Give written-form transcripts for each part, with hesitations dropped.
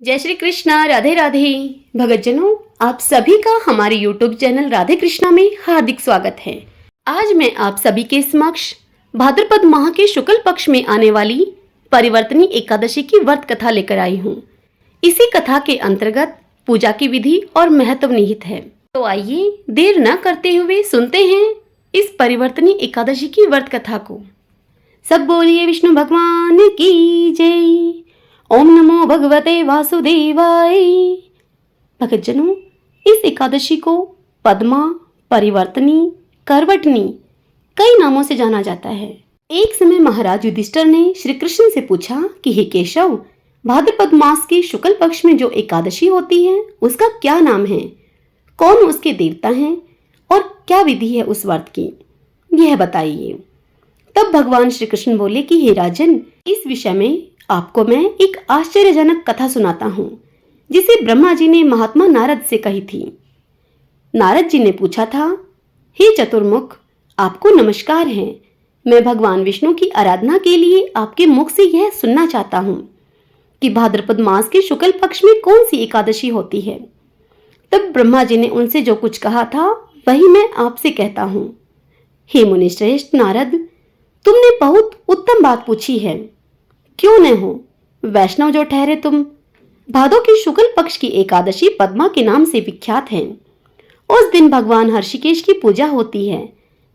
जय श्री कृष्णा। राधे राधे। भगतजनों, आप सभी का हमारे YouTube चैनल राधे कृष्णा में हार्दिक स्वागत है। आज मैं आप सभी के समक्ष भाद्रपद माह के शुक्ल पक्ष में आने वाली परिवर्तनी एकादशी की व्रत कथा लेकर आई हूँ। इसी कथा के अंतर्गत पूजा की विधि और महत्व निहित है। तो आइए देर न करते हुए सुनते हैं इस परिवर्तनी एकादशी की व्रत कथा को। सब बोलिए विष्णु भगवान की जय। ओम नमो भगवते वासुदेवाय। भक्तजनों, इस एकादशी को पद्मा, परिवर्तनी, करवटनी कई नामों से जाना जाता है। एक समय महाराज युधिष्ठिर ने श्री कृष्ण से पूछा कि हे केशव, भाद्रपद मास के शुक्ल पक्ष में जो एकादशी होती है उसका क्या नाम है, कौन उसके देवता हैं और क्या विधि है उस व्रत की, यह बताइए। तब भगवान श्री कृष्ण बोले कि हे राजन, इस विषय में आपको मैं एक आश्चर्यजनक कथा सुनाता हूँ जिसे ब्रह्मा जी ने महात्मा नारद से कही थी। नारद जी ने पूछा था, हे चतुर्मुख, आपको नमस्कार है। मैं भगवान विष्णु की आराधना के लिए आपके मुख से यह सुनना चाहता हूँ कि भाद्रपद मास के शुक्ल पक्ष में कौन सी एकादशी होती है। तब ब्रह्मा जी ने उनसे जो कुछ कहा था वही मैं आपसे कहता हूँ। हे मुनिश्रेष्ठ नारद, तुमने बहुत उत्तम बात पूछी है। क्यों न हो, वैष्णव जो ठहरे तुम। भादों की शुक्ल पक्ष की एकादशी पद्मा के नाम से विख्यात है। उस दिन भगवान हर्षिकेश की पूजा होती है।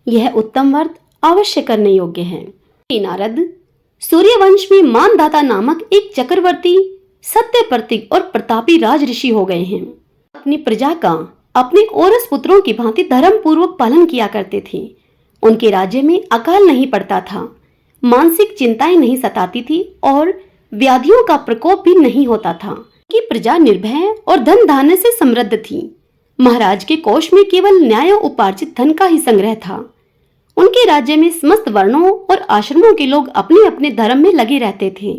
यह उत्तम व्रत अवश्य करने योग्य है। नारद, सूर्यवंश में मानदाता नामक एक चक्रवर्ती सत्य प्रतीक और प्रतापी राज ऋषि हो गए हैं। अपनी प्रजा का अपने औरस पुत्रों की भांति धर्म पूर्वक पालन किया करते थे। उनके राज्य में अकाल नहीं पड़ता था, मानसिक चिंताएं नहीं सताती थी और व्याधियों का प्रकोप भी नहीं होता था कि प्रजा निर्भय और धन धान्य से समृद्ध थी। महाराज के कोष में केवल न्याय उपार्जित धन का ही संग्रह था। उनके राज्य में समस्त वर्णों और आश्रमों के लोग अपने अपने धर्म में लगे रहते थे।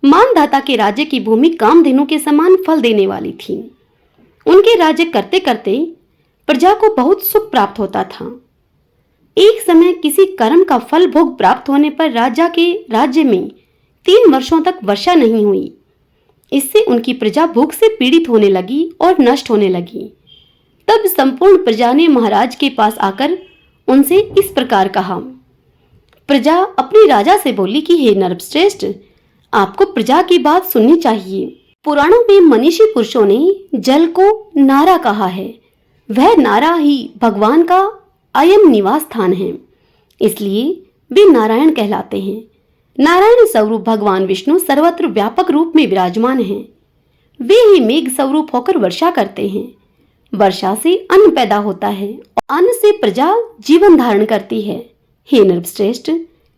मानधाता के राज्य की भूमि कामधेनु के समान फल देने वाली थी। उनके राज्य करते करते प्रजा को बहुत सुख प्राप्त होता था। एक समय किसी कर्म का फल भोग प्राप्त होने पर राजा के राज्य में 3 वर्षों तक वर्षा नहीं हुई। इससे उनकी प्रजा भूख से पीड़ित होने लगी और नष्ट होने लगी। तब संपूर्ण प्रजा ने महाराज के पास आकर उनसे इस प्रकार कहा। प्रजा अपने राजा से बोली कि हे नरश्रेष्ठ, आपको प्रजा की बात सुननी चाहिए। पुराणों में मनीषी पुरुषों ने जल को नारा कहा है। वह नारा ही भगवान का अयम निवास स्थान है, इसलिए वे नारायण कहलाते हैं। नारायण स्वरूप भगवान विष्णु सर्वत्र व्यापक रूप में विराजमान हैं। वे ही मेघ स्वरूप होकर वर्षा करते हैं। वर्षा से अन्न पैदा होता है और अन्न से प्रजा जीवन धारण करती है। हे नरश्रेष्ठ,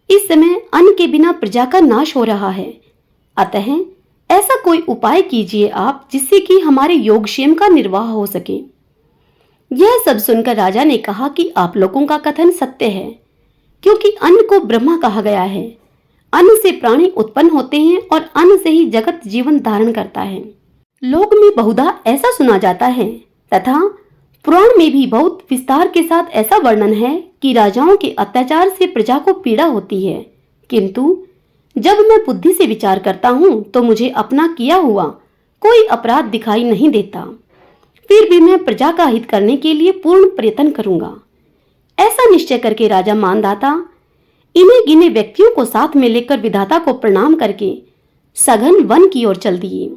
इस समय अन्न के बिना प्रजा का नाश हो रहा है। अतः ऐसा कोई उपाय कीजिए आप जिससे कि हमारे योगक्षेम का निर्वाह हो सके। यह सब सुनकर राजा ने कहा कि आप लोगों का कथन सत्य है, क्योंकि अन्न को ब्रह्मा कहा गया है। अन्न से प्राणी उत्पन्न होते हैं और अन्न से ही जगत जीवन धारण करता है। लोक में बहुधा ऐसा सुना जाता है तथा पुराण में भी बहुत विस्तार के साथ ऐसा वर्णन है कि राजाओं के अत्याचार से प्रजा को पीड़ा होती है, किंतु जब मैं बुद्धि से विचार करता हूँ तो मुझे अपना किया हुआ कोई अपराध दिखाई नहीं देता। फिर भी मैं प्रजा का हित करने के लिए पूर्ण प्रयत्न करूंगा। ऐसा निश्चय करके राजा मानदाता इन्हें गिने व्यक्तियों को साथ में लेकर विधाता को प्रणाम करके सघन वन की ओर चल दिए।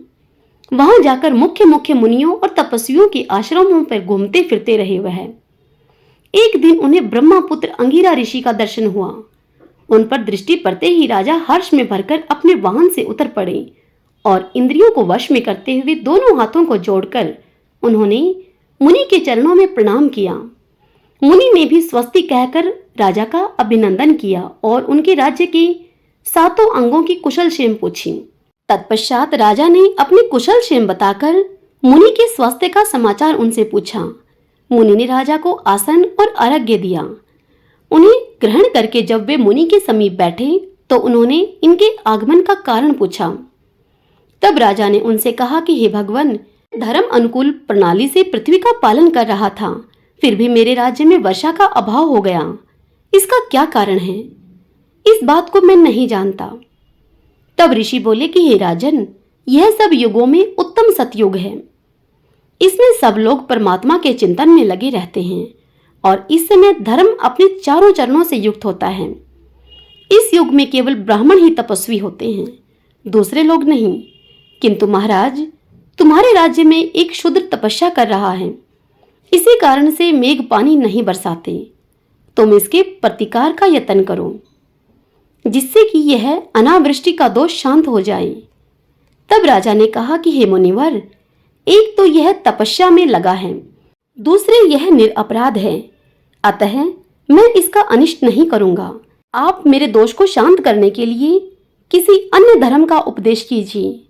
वहां जाकर मुख्य मुख्य मुनियों और तपस्वियों के आश्रमों पर घूमते फिरते रहे। वह एक दिन उन्हें ब्रह्मपुत्र अंगिरा ऋषि का दर्शन हुआ। उन पर दृष्टि पड़ते ही राजा हर्ष में भरकर अपने वाहन से उतर पड़े और इंद्रियों को वश में करते हुए दोनों हाथों को जोड़कर उन्होंने मुनि के चरणों में प्रणाम किया। मुनि ने भी स्वस्ति कहकर राजा का अभिनंदन किया और उनके राज्य के 7 अंगों की कुशल क्षेम पूछी। तत्पश्चात राजा ने अपने कुशल क्षेम बताकर मुनि के स्वास्थ्य का समाचार उनसे पूछा। मुनि ने राजा को आसन और अर्घ्य दिया। उन्हें ग्रहण करके जब वे मुनि के समीप बैठे तो उन्होंने इनके आगमन का कारण पूछा। तब राजा ने उनसे कहा कि हे भगवान, धर्म अनुकूल प्रणाली से पृथ्वी का पालन कर रहा था, फिर भी मेरे राज्य में वर्षा का अभाव हो गया। इसका क्या कारण है? इस बात को मैं नहीं जानता। तब ऋषि बोले कि हे राजन, यह सब युगों में उत्तम सतयुग है। इसमें सब लोग परमात्मा के चिंतन में लगे रहते हैं और इस समय धर्म अपने चारों चरणों से युक्त होता है। इस युग में केवल ब्राह्मण ही तपस्वी होते हैं, दूसरे लोग नहीं। किंतु महाराज, तुम्हारे राज्य में एक शूद्र तपस्या कर रहा है, इसी कारण से मेघ पानी नहीं बरसाते। तुम इसके प्रतिकार का यत्न करो, जिससे कि यह अनावृष्टि का दोष शांत हो जाए। तब राजा ने कहा कि हे मुनिवर, एक तो यह तपस्या में लगा है, दूसरे यह निरपराध है, अतः मैं इसका अनिष्ट नहीं करूंगा। आप मेरे दोष को शांत करने के लिए किसी अन्य धर्म का उपदेश कीजिए।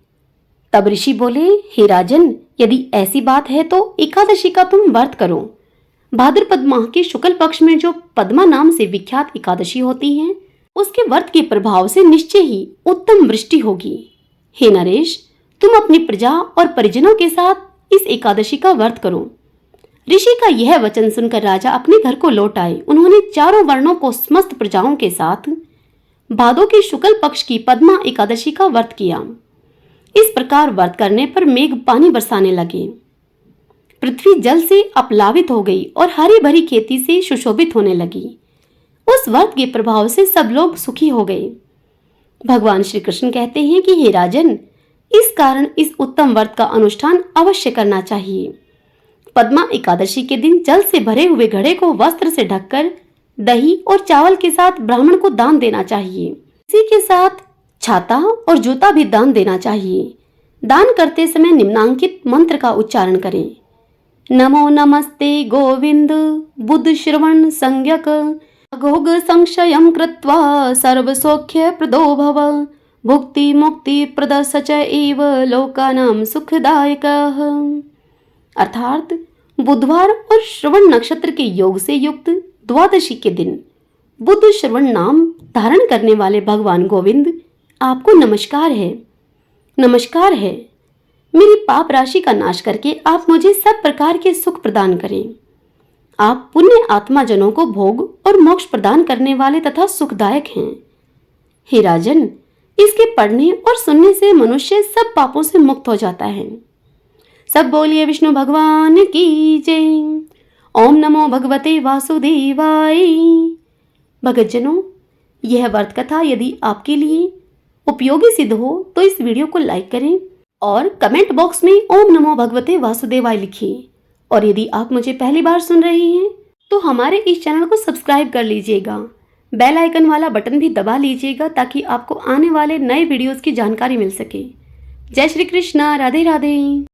तब ऋषि बोले, हे राजन, यदि ऐसी बात है तो एकादशी का तुम व्रत करो। भाद्रपद माह के शुक्ल पक्ष में जो पद्मा नाम से विख्यात एकादशी होती है, उसके व्रत के प्रभाव से निश्चय ही उत्तम वृष्टि होगी। हे नरेश, तुम अपनी प्रजा और परिजनों के साथ इस एकादशी का व्रत करो। ऋषि का यह वचन सुनकर राजा अपने घर को लौट आए। उन्होंने चारों वर्णों को समस्त प्रजाओं के साथ भादों के शुक्ल पक्ष की पद्मा एकादशी का व्रत किया। इस प्रकार व्रत करने पर मेघ पानी बरसाने लगे। पृथ्वी जल से अपलावित हो गई और हरी भरी खेती से सुशोभित होने लगी। उस व्रत के प्रभाव से सब लोग सुखी हो गए। भगवान श्री कृष्ण कहते हैं कि हे राजन, इस कारण इस उत्तम व्रत का अनुष्ठान अवश्य करना चाहिए। पद्मा एकादशी के दिन जल से भरे हुए घड़े को वस्त्र से ढककर दही और चावल के साथ ब्राह्मण को दान देना चाहिए। इसी के साथ छाता और जूता भी दान देना चाहिए। दान करते समय निम्नांकित मंत्र का उच्चारण करें। नमो नमस्ते गोविंद बुद्ध श्रवण संज्ञक अघोग संशयं कृत्वा सर्वसौख्य प्रदो भव भुक्ति मुक्ति प्रदस्य च एव लोकानां सुखदायकः। अर्थात बुधवार और श्रवण नक्षत्र के योग से युक्त द्वादशी के दिन बुद्ध श्रवण नाम धारण करने वाले भगवान गोविंद, आपको नमस्कार है। नमस्कार है। मेरी पाप राशि का नाश करके आप मुझे सब प्रकार के सुख प्रदान करें। आप पुण्य आत्मा जनों को भोग और मोक्ष प्रदान करने वाले तथा सुखदायक हैं। हे राजन, इसके पढ़ने और सुनने से मनुष्य सब पापों से मुक्त हो जाता है। सब बोलिए विष्णु भगवान की जय। ओम नमो भगवते वासुदेवाय। भगतजनों, यह व्रत कथा यदि आपके लिए उपयोगी सिद्ध हो तो इस वीडियो को लाइक करें और कमेंट बॉक्स में ओम नमो भगवते वासुदेवाय लिखिए। और यदि आप मुझे पहली बार सुन रहे हैं तो हमारे इस चैनल को सब्सक्राइब कर लीजिएगा। बेल आइकन वाला बटन भी दबा लीजिएगा ताकि आपको आने वाले नए वीडियोस की जानकारी मिल सके। जय श्री कृष्णा। राधे राधे।